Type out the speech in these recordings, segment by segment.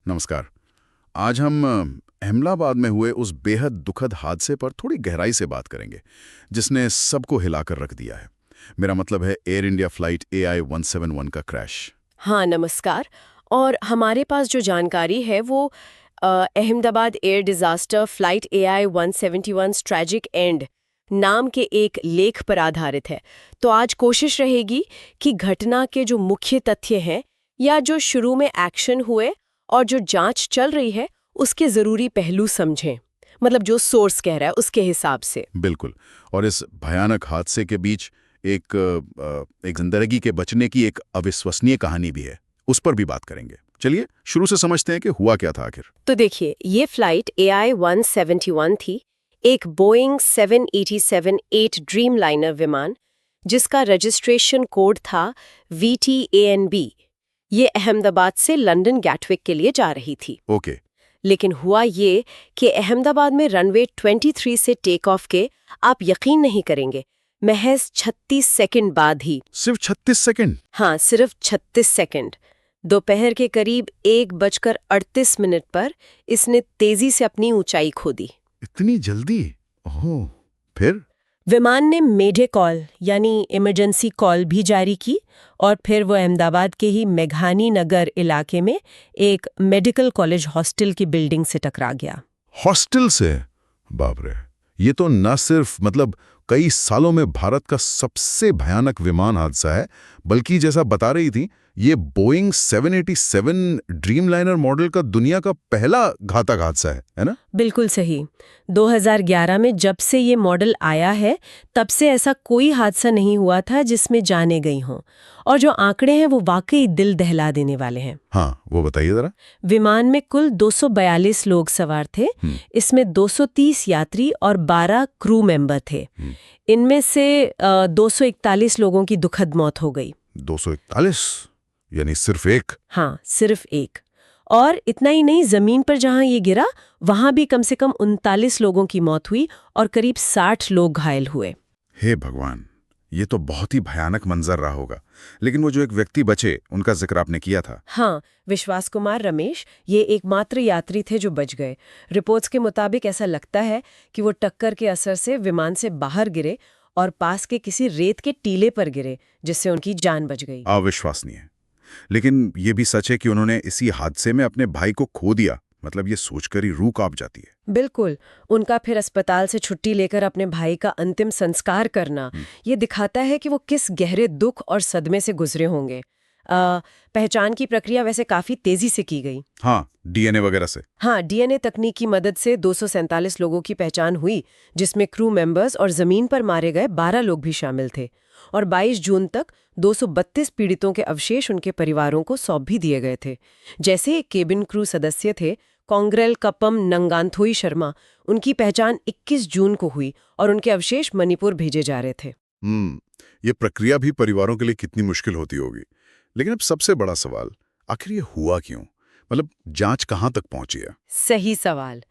नमस्कार। आज हम अहमदाबाद में हुए उस बेहद दुखद हादसे पर थोड़ी गहराई से बात करेंगे जिसने सबको हिलाकर रख दिया है। मेरा मतलब है एयर इंडिया फ्लाइट AI-171 का क्रैश। हाँ, नमस्कार। और हमारे पास जो जानकारी है वो Ahmedabad air disaster flight AI-171 tragic and नाम के एक लेख पर आधारित है। तो आज कोशिश रहेगी कि घटना के जो मुख्य तथ्य हैं या जो शुरू में एक्शन हुए और जो जांच चल रही है उसके ज़रूरी पहलू समझें। मतलब जो सोर्स कह रहा है उसके हिसाब से। बिल्कुल। और इस भयानक हादसे के बीच एक जिंदगी के बचने की एक अविश्वसनीय कहानी भी है, उस पर भी बात करेंगे। चलिए शुरू से समझते हैं कि हुआ क्या था आखिर। तो देखिए, ये फ्लाइट AI-171 थी, एक बोइंग 787-8 ड्रीमलाइनर विमान जिसका रजिस्ट्रेशन कोड था VTANB। ये अहमदाबाद से लंदन गैटविक के लिए जा रही थी। ओके। लेकिन हुआ ये कि अहमदाबाद में रनवे 23 से टेक ऑफ के, आप यकीन नहीं करेंगे, महज 36 सेकंड बाद ही, सिर्फ 36 सेकंड? हाँ सिर्फ 36 सेकंड, दोपहर के करीब 1:38 पर इसने तेजी से अपनी ऊंचाई खो दी। इतनी जल्दी? ओह, फिर? विमान ने मेडे कॉल यानी इमरजेंसी कॉल भी जारी की और फिर वो अहमदाबाद के ही मेघानी नगर इलाके में एक मेडिकल कॉलेज हॉस्टल की बिल्डिंग से टकरा गया। हॉस्टल से? बाप रे, ये तो न सिर्फ कई सालों में भारत का सबसे भयानक विमान हादसा है, बल्कि जैसा बता रही थी, ये बोइंग 787 ड्रीमलाइनर मॉडल का दुनिया का पहला घातक हादसा है ना? बिल्कुल सही। 2011 में जब से ये मॉडल आया है तब से ऐसा कोई हादसा नहीं हुआ था जिसमें जाने गई हों। और जो आंकड़े हैं वो वाकई दिल दहला देने वाले हैं। हाँ, वो बताइए जरा। विमान में कुल 242 लोग सवार थे। इसमें 230 यात्री और 12 क्रू मेंबर थे। इनमें से 241 लोगों की दुखद मौत हो गई। 241? यानी सिर्फ एक? हाँ, सिर्फ एक। और इतना ही नहीं, जमीन पर जहां ये गिरा वहां भी कम से कम 39 लोगों की मौत हुई और करीब 60 लोग घायल हुए। हे भगवान, ये तो बहुत ही भयानक मंजर रहा होगा। लेकिन वो जो एक व्यक्ति बचे, उनका जिक्र आपने किया था। हाँ, विश्वास कुमार रमेश, ये एकमात्र यात्री थे जो बच गए। रिपोर्ट्स के मुताबिक ऐसा लगता है कि वो टक्कर के असर से विमान से बाहर गिरे और पास के किसी रेत के टीले पर गिरे, जिससे उनकी जान बच गई। अविश्वसनीय। लेकिन ये भी सच है कि उन्होंने इसी हादसे में अपने भाई को खो दिया। ये सोचकर ही रूह कांप जाती है। बिल्कुल। उनका फिर अस्पताल से छुट्टी लेकर अपने भाई का अंतिम संस्कार करना, ये दिखाता है कि वो किस गहरे दुख और सदमे से गुजरे होंगे। पहचान की प्रक्रिया वैसे काफी तेजी से की गई। हाँ, डीएनए वगैरह से। हाँ, डीएनए तकनीक की मदद से 247 लोगों की पहचान हुई, जिसमें क्रू मेंबर्स और जमीन पर मारे गए 12 लोग भी शामिल थे। और 22 जून तक 232 पीड़ितों के अवशेष उनके परिवारों को सौंप भी दिए गए थे। जैसे एक केबिन क्रू सदस्य थे कोंग्रेल कपम नंगांथोई शर्मा, उनकी पहचान 21 जून को हुई और उनके अवशेष मणिपुर भेजे जा रहे थे। ये प्रक्रिया भी परिवारों के लिए कितनी मुश्किल होती होगी। लेकिन अब सबसे बड़ा सवाल, आखिर ये हुआ क्यों? जांच कहां तक पहुंची है? सही सवाल।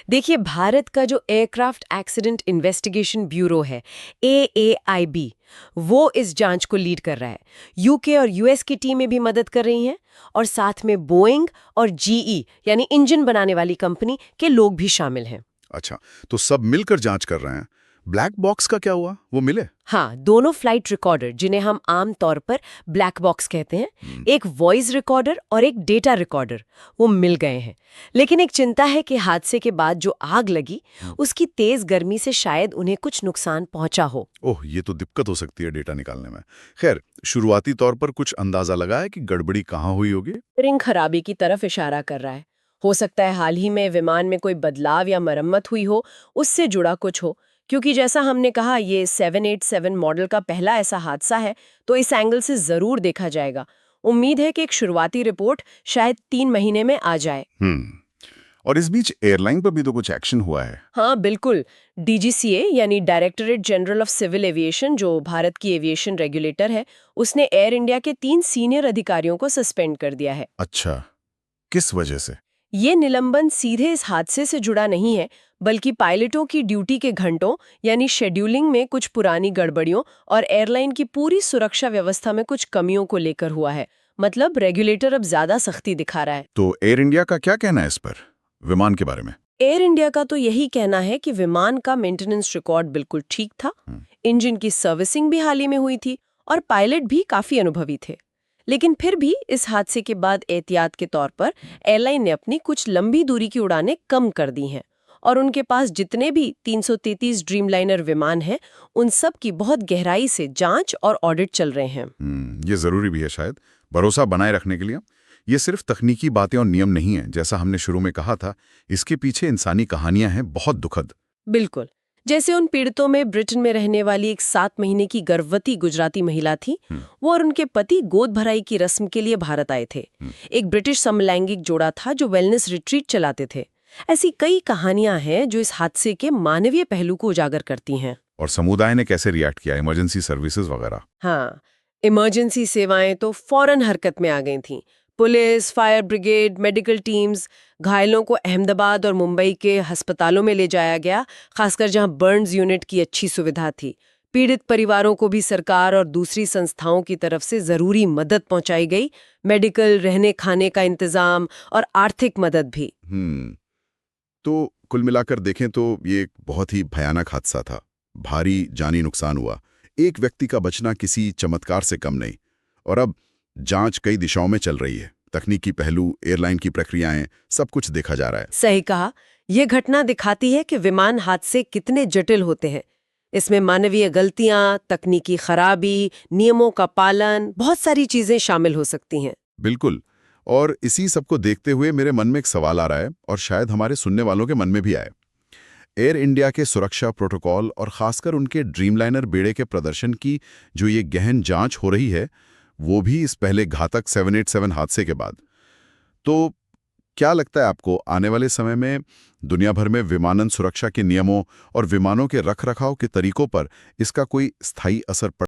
देखिए, भारत का जो एयरक्राफ्ट एक्सीडेंट इन्वेस्टिगेशन ब्यूरो है, AAIB, वो इस जांच को लीड कर रहा है। यूके और यूएस की टीमें भी मदद कर रही हैं और साथ में बोइंग और GE यानी इंजन बनाने वाली कंपनी के लोग भी शामिल हैं। अच्छा, तो सब मिलकर जांच कर रहे हैं। ब्लैक बॉक्स का क्या हुआ, वो मिले? हाँ, दोनों फ्लाइट रिकॉर्डर, जिन्हें हम आम तौर पर ब्लैक बॉक्स कहते हैं, एक वॉइस रिकॉर्डर और एक डेटा रिकॉर्डर, वो मिल गए हैं। लेकिन एक चिंता है कि हादसे के बाद जो आग लगी, उसकी तेज गर्मी से शायद उन्हें कुछ नुकसान पहुंचा हो। ओह, ये तो दिक्कत हो सकती है डेटा निकालने में। खैर, शुरुआती तौर पर कुछ अंदाजा लगा है कि गड़बड़ी कहाँ हुई होगी? रिंग खराबी की तरफ इशारा कर रहा है। हो सकता है हाल ही में विमान में कोई बदलाव या मरम्मत हुई हो, उससे जुड़ा कुछ हो। क्योंकि जैसा हमने कहा, ये 787 मॉडल का पहला ऐसा हादसा है, तो इस एंगल से जरूर देखा जाएगा। उम्मीद है कि एक शुरुआती रिपोर्ट शायद 3 महीने में आ जाए। और इस बीच एयरलाइन पर भी तो कुछ एक्शन हुआ है। हाँ बिल्कुल। DGCA यानी directorate general of civil aviation, जो भारत की एविएशन रेगुलेटर है, उसने एयर इंडिया के 3 सीनियर अधिकारियों को सस्पेंड कर दिया है। अच्छा, किस वजह से? ये निलंबन सीधे इस हादसे से जुड़ा नहीं है, बल्कि पायलटों की ड्यूटी के घंटों यानी शेड्यूलिंग में कुछ पुरानी गड़बड़ियों और एयरलाइन की पूरी सुरक्षा व्यवस्था में कुछ कमियों को लेकर हुआ है। मतलब रेगुलेटर अब ज्यादा सख्ती दिखा रहा है। तो एयर इंडिया का क्या कहना है इस पर, विमान के बारे में? एयर इंडिया का तो यही कहना है कि विमान का मेंटेनेंस रिकॉर्ड बिल्कुल ठीक था, इंजन की सर्विसिंग भी हाल ही में हुई थी और पायलट भी काफी अनुभवी थे। लेकिन फिर भी इस हादसे के बाद एहतियात के तौर पर एयरलाइन ने अपनी कुछ लंबी दूरी की उड़ानें कम कर दी हैं और उनके पास जितने भी 333 ड्रीमलाइनर विमान हैं, उन सब की बहुत गहराई से जांच और ऑडिट चल रहे हैं। ये जरूरी भी है शायद, भरोसा बनाए रखने के लिए। ये सिर्फ तकनीकी बातें और नियम नहीं है, जैसा हमने शुरू में कहा था, इसके पीछे इंसानी कहानियां हैं बहुत दुखद। बिल्कुल, जैसे उन पीड़ितों में ब्रिटेन में रहने वाली एक 7 महीने की गर्भवती गुजराती महिला थी। वो और उनके पति गोद भराई की रस्म के लिए भारत आए थे। एक ब्रिटिश समलैंगिक जोड़ा था जो वेलनेस रिट्रीट चलाते थे। ऐसी कई कहानियां हैं जो इस हादसे के मानवीय पहलू को उजागर करती हैं। और समुदाय ने कैसे रिएक्ट किया, इमरजेंसी सर्विसेज वगैरह? हाँ, इमरजेंसी सेवाएं तो फौरन हरकत में आ गई थीं। Police, fire brigade, medical teams, घायलों को अहमदाबाद और मुंबई के अस्पतालों में ले जाया गया, खासकर जहां बर्न्स यूनिट की अच्छी सुविधा थी। पीड़ित परिवारों को भी सरकार और दूसरी संस्थाओं की तरफ से जरूरी मदद पहुंचाई गई, मेडिकल, रहने खाने का इंतजाम और आर्थिक मदद भी। तो कुल मिलाकर देखें तो ये एक बहुत ही भयानक हादसा था। भारी जानी नुकसान हुआ, एक व्यक्ति का बचना किसी चमत्कार से कम नहीं। और अब जांच कई दिशाओं में चल रही है, तकनीकी पहलू, एयरलाइन की प्रक्रियाएं, सब कुछ देखा जा रहा है। सही कहा, यह घटना दिखाती है कि विमान हादसे कितने जटिल होते हैं। इसमें मानवीय गलतियां, तकनीकी खराबी, नियमों का पालन, बहुत सारी चीजें शामिल हो सकती हैं। बिल्कुल। और इसी सब को देखते हुए मेरे मन में एक सवाल आ रहा है, और शायद हमारे सुनने वालों के मन में भी आए। एयर इंडिया के सुरक्षा प्रोटोकॉल और खासकर उनके ड्रीमलाइनर बेड़े के प्रदर्शन की जो ये गहन जांच हो रही है, वो भी इस पहले घातक 787 हादसे के बाद। तो क्या लगता है आपको, आने वाले समय में दुनिया भर में विमानन सुरक्षा के नियमों और विमानों के रखरखाव के तरीकों पर इसका कोई स्थायी असर